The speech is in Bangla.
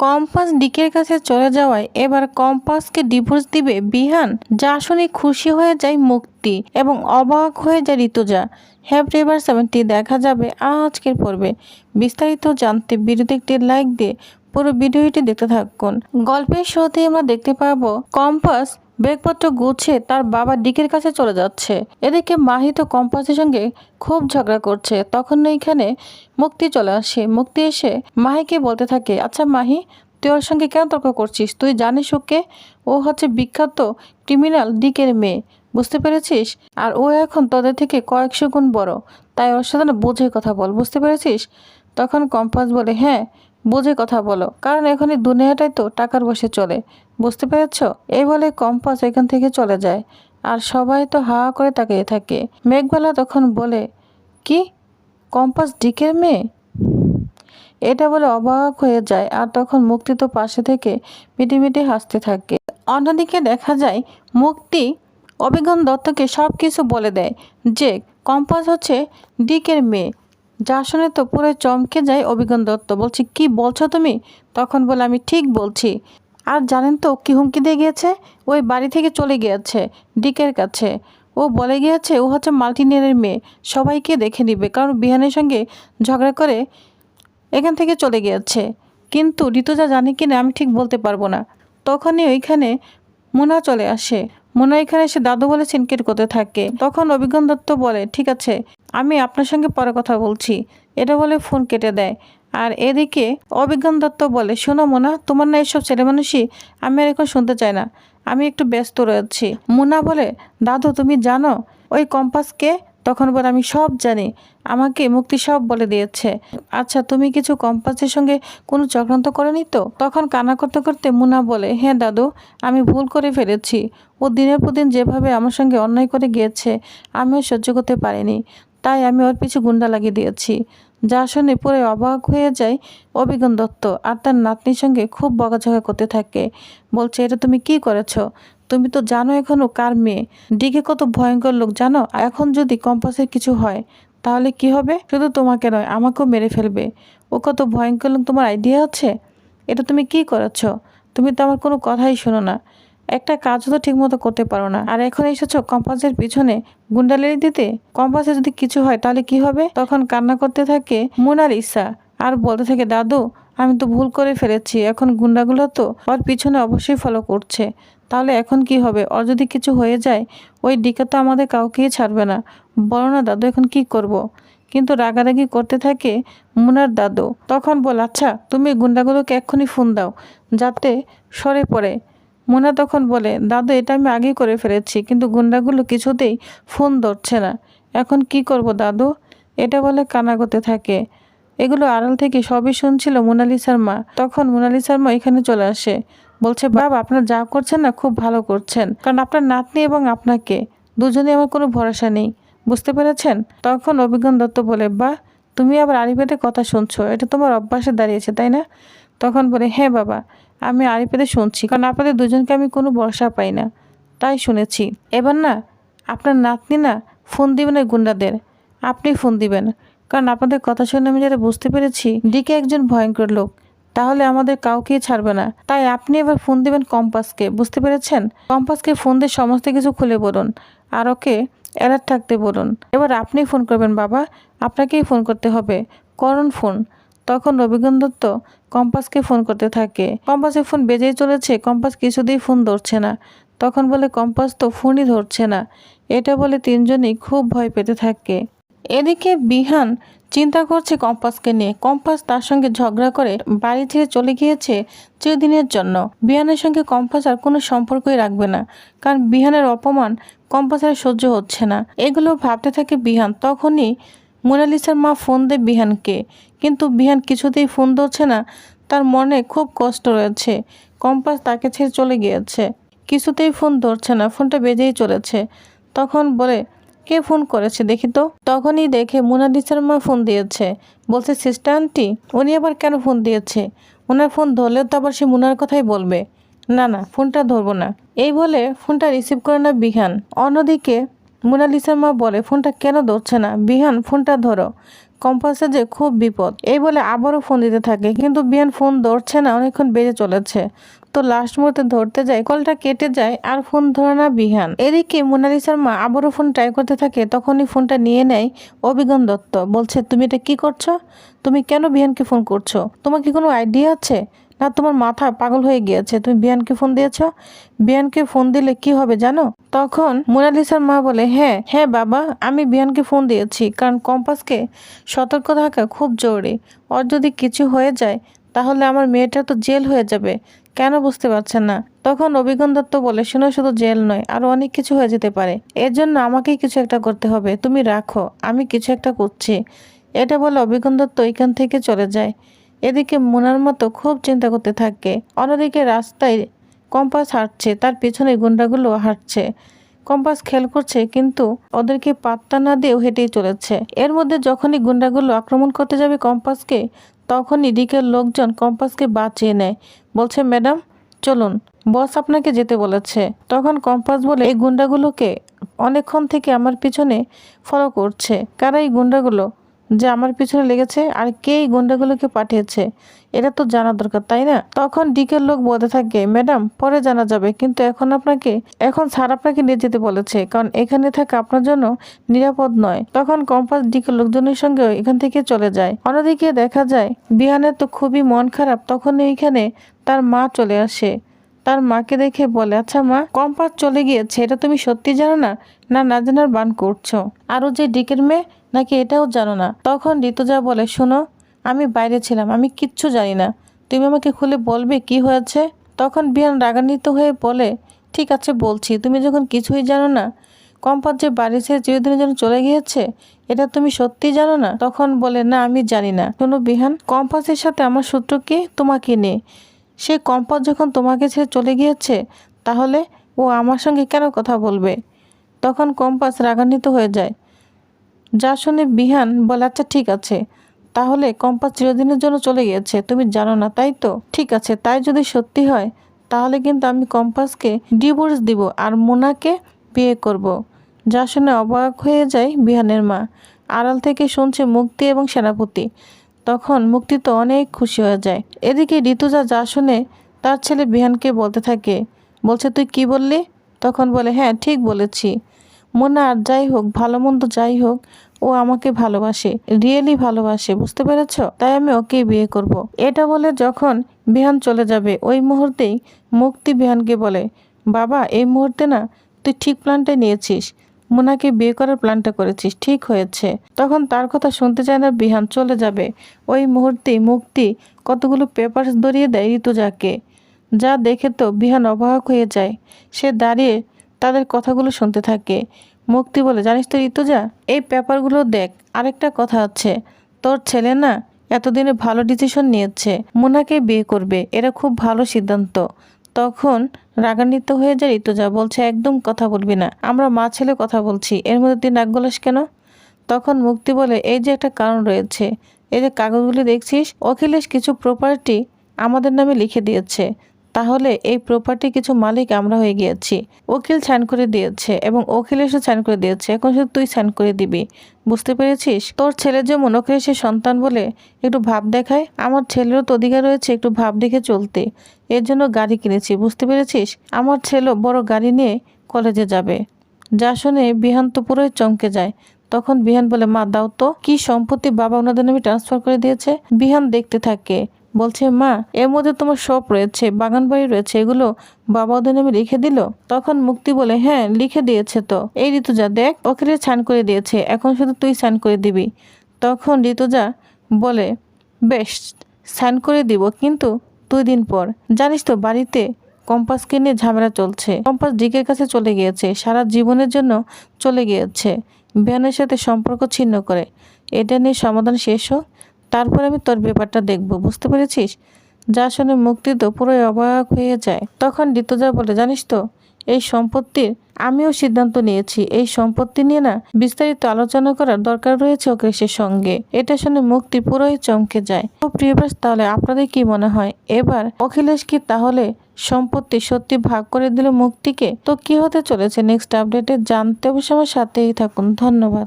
কম্পাস ডিকের কাছে চলে যাওয়ায় এবার কম্পাসকে ডিভোর্স দিবে বিহান, যা শুনে খুশি হয়ে যায় মুক্তি এবং অবাক হয়ে যায় ঋতুজা। হ্যাপি এভার 70 দেখা যাবে আজকের পর্বে। বিস্তারিত জানতে ভিডিওতে একটি লাইক দিয়ে পুরো ভিডিওটি দেখতে থাকুন। গল্পের শুরুতেই আমরা দেখতে পাবো কম্পাস ব্যাগপত্র গুছিয়ে তার বাবা ডিকের কাছে চলে যাচ্ছে। এদিকে মাহি তো কম্পাসের সঙ্গে খুব ঝগড়া করছে। তখন এইখানে মুক্তি চলে আসে। মুক্তি এসে মাহিকে বলতে থাকে, আচ্ছা মাহি, তুই ওর সঙ্গে কেন তর্ক করছিস? তুই জানিস ওকে? ও হচ্ছে বিখ্যাত ক্রিমিনাল ডিকের মেয়ে, বুঝতে পেরেছিস? আর ও এখন তোদের থেকে কয়েকশো গুণ বড়, তাই ওর সাথে না বুঝে কথা বল, বুঝতে পেরেছিস? তখন কম্পাস বলে, হ্যাঁ বুঝে কথা বলো, কারণ এখন এই দুনিয়াটাই তো টাকার বসে চলে, বুঝতে পেরেছ? এই বলে কম্পাস এখান থেকে চলে যায়। আর সবাই তো হা করে তাকিয়ে থাকে। মেঘবালা তখন বলে, কি কম্পাস ডিকের মেয়ে? এটা বলে অবাক হয়ে যায়। আর তখন মুক্তি তো পাশে থেকে মিটিমিটি হাসতে থাকে। অন্যদিকে দেখা যায় মুক্তি অভিজ্ঞান দত্তকে সব কিছু বলে দেয় যে কম্পাস হচ্ছে ডিকের মেয়ে। যা শুনে তো পুরো চমকে যায় অভিজ্ঞান দত্ত। বলছি, কি বলছো তুমি? তখন বলে, আমি ঠিক বলছি। আর জানেন তো কি হুমকি দিয়ে গিয়েছে? ওই বাড়ি থেকে চলে গিয়েছে ডিকের কাছে। ও বলে গিয়েছে ও হচ্ছে মাল্টিনিয়ারের মেয়ে, সবাইকে দেখে নিবে, কারণ বিহানের সঙ্গে ঝগড়া করে এখান থেকে চলে গিয়েছে। কিন্তু ঋতুজা জানে কিনা আমি ঠিক বলতে পারবো না। তখনই ওইখানে মুনা চলে আসে। মুনা এখানে এসে দাদু বলে সিনকেট করতে থাকে। তখন অভিজ্ঞান দত্ত বলে, ঠিক আছে আমি আপনার সঙ্গে পরে কথা বলছি, এটা বলে ফোন কেটে দেয়। আর এদিকে অভিজ্ঞান দত্ত বলে, শোনো মুনা, তোমার না এসব ছেলে মানুষই আমি আর এখন শুনতে চাই না, আমি একটু ব্যস্ত রয়েছি। মুনা বলে, দাদু তুমি জানো ওই কম্পাসকে? তখন বলে, আমি সব জানি, আমাকে মুক্তি সব বলে দিয়েছে। আচ্ছা তুমি কিছু কম্পাসের সঙ্গে কোনো চক্রান্ত করেনি তো? তখন কান্না করতে করতে মুনা বলে, হ্যাঁ দাদু, আমি ভুল করে ফেলেছি। ও দিনের পর দিন যেভাবে আমার সঙ্গে অন্যায় করে গিয়েছে আমিও সহ্য করতে পারিনি, তাই আমি ওর পিছু গুন্ডা লাগিয়ে দিয়েছি। যা শুনে পরে অবাক হয়ে যায় অভিজ্ঞান দত্ত। আর তার নাতনির সঙ্গে খুব বকাঝকা করতে থাকে। বলছে, এটা তুমি কি করেছো? তুমি তো জানো এখনো কার মেয়ে। ডিকে কত ভয়ঙ্কর লোক জানো? এখন যদি কম্পাসের কিছু হয় তাহলে কি হবে? শুধু তোমাকে নয়, আমাকেও মেরে ফেলবে। ও কত ভয়ঙ্কর লোক তোমার আইডিয়া আছে? এটা তুমি কি করেছ? তুমি তো আমার কোনো কথাই শোনো না, একটা কাজও তো ঠিক মতো করতে পারো না, আর এখন এসেছো কম্পাসের পিছনে গুন্ডালেরি দিতে। কম্পাসে যদি কিছু হয় তাহলে কি হবে? তখন কান্না করতে থাকে মোনালিসা আর বলতে থাকে, দাদু আমি তো ভুল করে ফেলেছি, এখন গুন্ডাগুলো তো ওর পিছনে অবশ্যই ফলো করছে, তাহলে এখন কি হবে? ওর যদি কিছু হয়ে যায় ওই ডিকে তো আমাদের কাউকেই ছাড়বে না। বলো না দাদু এখন কি করব? কিন্তু রাগারাগি করতে থাকে মুনার দাদু। তখন বল, আচ্ছা তুমি গুন্ডাগুলোকে এক্ষুনি ফোন দাও যাতে সরে পড়ে। মুনা তখন বলে, দাদু এটা আমি আগেই করে ফেলেছি, কিন্তু গুন্ডাগুলো কিছুতেই ফোন ধরছে না, এখন কি করব দাদু? এটা বলে কান্না করতে থাকে। এগুলো আড়াল থেকে সবই শুনছিল মোনালিসার মা। তখন মোনালিসার মা এখানে চলে আসে। বলছে, বাবা আপনার যা করছেন না খুব ভালো করছেন, কারণ আপনার নাতনি এবং আপনাকে দুজনে আমার কোনো ভরসা নেই, বুঝতে পেরেছেন? তখন অভিজ্ঞান দত্ত বলে, বাহ তুমি আবার আড়িপেতে কথা শুনছো, এটা তোমার অভ্যাসে দাঁড়িয়েছে তাই না? তখন বলে, হ্যাঁ বাবা আমি আড়িপেতে শুনছি, কারণ আপনাদের দুজনকে আমি কোনো ভরসা পাই না, তাই শুনেছি। এবার না আপনার নাতনি না ফোন দিবেন ওই গুন্ডাদের, আপনি ফোন দিবেন, কারণ আপনাদের কথা শুনে আমি যেটা বুঝতে পেরেছি ডিকে একজন ভয়ঙ্কর লোক, তাহলে আমাদের কাউকেই ছাড়বে না। তাই আপনি এবার ফোন দিবেন কম্পাসকে, বুঝতে পেরেছেন? কম্পাসকে ফোন দিয়ে সমস্ত কিছু খুলে বলুন আর ওকে অ্যালার্ট থাকতে বলুন। এবার আপনি ফোন করবেন বাবা, আপনাকেই ফোন করতে হবে, করুন ফোন। তখন অভিজ্ঞান দত্ত কম্পাসকে ফোন করতে থাকে। কম্পাসের ফোন বেজেই চলেছে, কম্পাস কিছুতেই ফোন ধরছে না। তখন বলে, কম্পাস তো ফোনই ধরছে না। এটা বলে তিনজনই খুব ভয় পেতে থাকে। এদিকে বিহান চিন্তা করছে কম্পাসকে নিয়ে। কম্পাস তার সঙ্গে ঝগড়া করে বাড়ি ছেড়ে চলে গিয়েছে চিরদিনের জন্য। বিহানের সঙ্গে কম্পাস আর কোনো সম্পর্কই রাখবে না, কারণ বিহানের অপমান কম্পাসের সহ্য হচ্ছে না। এগুলো ভাবতে থাকে বিহান। তখনই মোনালিসার মা ফোন দেয় বিহানকে, কিন্তু বিহান কিছুতেই ফোন ধরছে না। তার মনে খুব কষ্ট রয়েছে, কম্পাস তাকে ছেড়ে চলে গিয়েছে, কিছুতেই ফোন ধরছে না, ফোনটা বেজেই চলেছে। তখন বলে, কে ফোন করেছে দেখি তো। তখনই দেখে মোনালিসার মা ফোন দিয়েছে। বলছে, সিস্টার আন্টি উনি আবার কেন ফোন দিয়েছে? ওনার ফোন ধরলেও তো আবার সে মুনার কথাই বলবে। না না ফোনটা ধরবো না, এই বলে ফোনটা রিসিভ করে না বিহান। অন্যদিকে মোনালিসার মা বলে, ফোনটা কেন ধরছে না? বিহান ফোনটা ধরো, কম্পাসে যে খুব বিপদ। এই বলে আবারও ফোন দিতে থাকে, কিন্তু বিহান ফোন ধরছে না, অনেকক্ষণ বেজে চলেছে। তো লাস্ট মুহূর্তে ধরতে যায়, কলটা কেটে যায় আর ফোন ধরে না বিহান। এদিকে মোনালিসার মা আবারও ফোন ট্রাই করতে থাকে, তখনই ফোনটা নিয়ে নেয় অভিজ্ঞান দত্ত। বলছে, তুমি এটা কি করছো? তুমি কেন বিহানকে ফোন করছো? তোমার কি কোনো আইডিয়া আছে, না তোমার মাথা পাগল হয়ে গিয়েছে? তুমি বিহানকে ফোন দিয়েছো? বিহানকে ফোন দিলে কি হবে জানো? তখন মোনালিসার মা বলে, হ্যাঁ হ্যাঁ বাবা, আমি বিহানকে ফোন দিয়েছি, কারণ কম্পাসকে সতর্ক থাকা খুব জরুরি। ওর যদি কিছু হয়ে যায় তাহলে আমার মেয়েটা তো জেল হয়ে যাবে। কেন বুঝতে পারছেন না? তখন অভিজ্ঞান দত্ত বলে, শোনো, শুধু জেল নয়, আরো অনেক কিছু হয়ে যেতে পারে। এর জন্য আমাকেই কিছু একটা করতে হবে, তুমি রাখো, আমি কিছু একটা করছি। এটা বলে অভিজ্ঞান দত্ত এখান থেকে চলে যায়। এদিকে মোনার মতো খুব চিন্তা করতে থাকে। অন্যদিকে রাস্তায় কম্পাস হাঁটছে, তার পেছনে গুন্ডাগুলো হাঁটছে। কম্পাস খেয়াল করছে, কিন্তু ওদেরকে পাত্তা না দিয়েও হেঁটেই চলেছে। এর মধ্যে যখনই গুন্ডাগুলো আক্রমণ করতে যাবে কম্পাসকে, তখনই দিকের লোকজন কম্পাসকে বাঁচিয়ে নেয়। বলছে, ম্যাডাম চলুন, বস আপনাকে যেতে বলেছে। তখন কম্পাস বলে, এই গুন্ডাগুলোকে অনেকক্ষণ থেকে আমার পিছনে ফলো করছে। কারা এই গুন্ডাগুলো যে আমার পিছনে লেগেছে, আর কে এই গুন্ডাগুলোকে পাঠিয়েছে, এটা তো জানা দরকার, তাই না? তখন ডিকের লোক বলতে থাকে, ম্যাডাম পরে জানা যাবে, কিন্তু এখন স্যার আপনাকে নিয়ে যেতে বলেছে, কারণ এখানে থাকা আপনার জন্য নিরাপদ নয়। তখন কম্পাস ডিকের লোকজনের সঙ্গে এখান থেকে চলে যায়। অন্যদিকে দেখা যায় বিহানের তো খুবই মন খারাপ। তখন এইখানে তার মা চলে আসে। তার মাকে দেখে বলে, আচ্ছা মা, কম্পাস চলে গিয়েছে, এটা তুমি সত্যি জানো না, না না জানার বান করছো? আরও যে ডিকের মেয়ে নাকি এটাও জানো না? তখন ঋতুজা বলে, শোনো, আমি বাইরে ছিলাম, আমি কিচ্ছু জানি না, তুমি আমাকে খুলে বলবে কি হয়েছে? তখন বিহান রাগান্বিত হয়ে বলে, ঠিক আছে বলছি, তুমি যখন কিছুই জানো না, কম্পাস যে বাড়ি ছেড়ে চিরদিনের জন্য চলে গিয়েছে, এটা তুমি সত্যি জানো না? তখন বলে, না আমি জানি না। শোনো বিহান, কম্পাসের সাথে আমার সূত্র কি তোমাকে নেই। সেই কম্পাস যখন তোমাকে ছেড়ে চলে গিয়েছে, তাহলে ও আমার সঙ্গে কেন কথা বলবে? তখন কম্পাস রাগান্বিত হয়ে যায়। যা শুনে বিহান বলে, আচ্ছা ঠিক আছে, তাহলে কম্পাস চিরদিনের জন্য চলে গিয়েছে, তুমি জানো না তাই তো? ঠিক আছে, তাই যদি সত্যি হয় তাহলে কিন্তু আমি কম্পাসকে ডিভোর্স দিব আর মোনাকে বিয়ে করব। যা শুনে অবাক হয়ে যায় বিহানের মা। আড়াল থেকে শুনছে মুক্তি এবং সেনাপতি। তখন মুক্তি তো অনেক খুশি হয়ে যায়। এদিকে ঋতুজা যা শুনে তার ছেলে বিহানকে বলতে থাকে, বলছে, তুই কি বললি? তখন বলে, হ্যাঁ ঠিক বলেছি, মোনা আর যাই হোক, ভালো মন্দ যাই হোক, ও আমাকে ভালোবাসে, রিয়েলি ভালোবাসে, বুঝতে পেরেছ? তাই আমি ওকেই বিয়ে করব। এটা বলে যখন বিহান চলে যাবে, ওই মুহূর্তেই মুক্তি বিহানকে বলে, বাবা এই মুহূর্তে না তুই ঠিক প্ল্যানটাই নিয়েছিস, মোনাকে বিয়ে করার প্ল্যানটা করেছিস, ঠিক হয়েছে। তখন তার কথা শুনতে চায় না বিহান, চলে যাবে। ওই মুহূর্তেই মুক্তি কতগুলো পেপারস ধরিয়ে দেয় ঋতুজাকে। যা দেখে তো বিহান অবাক হয়ে যায়। সে দাঁড়িয়ে তাদের কথাগুলো শুনতে থাকে। মুক্তি বলে, জানিস তো ঋতুজা, এই পেপারগুলো দেখ, আরেকটা কথা আছে, তোর ছেলে না এতদিনে ভালো ডিসিশন নিয়েছে, মোনাকে বিয়ে করবে, এটা খুব ভালো সিদ্ধান্ত। তখন রাগান্বিত হয়ে যায় ঋতুজা, বলছে, একদম কথা বলবি না, আমরা মা ছেলে কথা বলছি, এর মধ্যে তুই নাক গলাস কেন? তখন মুক্তি বলে, এই যে একটা কারণ রয়েছে, এই যে কাগজগুলি দেখছিস, অখিলেশ কিছু প্রপার্টি আমাদের নামে লিখে দিয়েছে, তাহলে এই প্রপার্টি কিছু মালিক আমরা হয়ে গিয়েছি। উকিল সাইন করে দিয়েছে এবং অখিলেশও সাইন করে দিয়েছে, এখন শুধু তুই সাইন করে দিবি, বুঝতে পেরেছিস? তোর ছেলে যেমন অখিলেশের সন্তান বলে একটু ভাব দেখায়, আমার ছেলেরও তো অধিকার রয়েছে একটু ভাব দেখে চলতে। এর জন্য গাড়ি কিনেছি, বুঝতে পেরেছিস? আমার ছেলেও বড় গাড়ি নিয়ে কলেজে যাবে। যা শুনে বিহান তো পুরোই চমকে যায়। তখন বিহান বলে, মা দাও তো, কি সম্পত্তি বাবা ওনাদের নামে ট্রান্সফার করে দিয়েছে? বিহান দেখতে থাকে, বলছে, মা এর মধ্যে তোমার শপ রয়েছে, বাগান বাড়ি রয়েছে, এগুলো বাবা ওদের নামে লিখে দিল? তখন মুক্তি বলে, হ্যাঁ লিখে দিয়েছে তো, এই ঋতুজা দেখ, ওকে সাইন করে দিয়েছে, এখন শুধু তুই সাইন করে দিবি। তখন ঋতুজা বলে, বেশ সাইন করে দিব, কিন্তু 2 দিন পর। জানিস তো বাড়িতে কম্পাসকে নিয়ে ঝামেলা চলছে, কম্পাস ডিকের কাছে চলে গিয়েছে, সারা জীবনের জন্য চলে গিয়েছে, বিহানের সাথে সম্পর্ক ছিন্ন করে। এটা নিয়ে সমাধান শেষ হোক, তারপর আমি তোর ব্যাপারটা দেখবো, বুঝতে পেরেছিস? যা শুনে মুক্তি তো পুরোই অবাক হয়ে যায়। তখন ঋতুজা বলে, জানিস তো এই সম্পত্তির আমিও সিদ্ধান্ত নিয়েছি, এই সম্পত্তি নিয়ে না বিস্তারিত আলোচনা করার দরকার রয়েছে অখিলেশের সঙ্গে। এটা শুনে মুক্তি পুরোই চমকে যায়। তো প্রিয়বাস, তাহলে আপনাদের কি মনে হয়, এবার অখিলেশ কি তাহলে সম্পত্তি সত্যি ভাগ করে দিল মুক্তিকে? তো কি হতে চলেছে নেক্সট আপডেটে জানতে অবশ্যই আমার সাথেই থাকুন। ধন্যবাদ।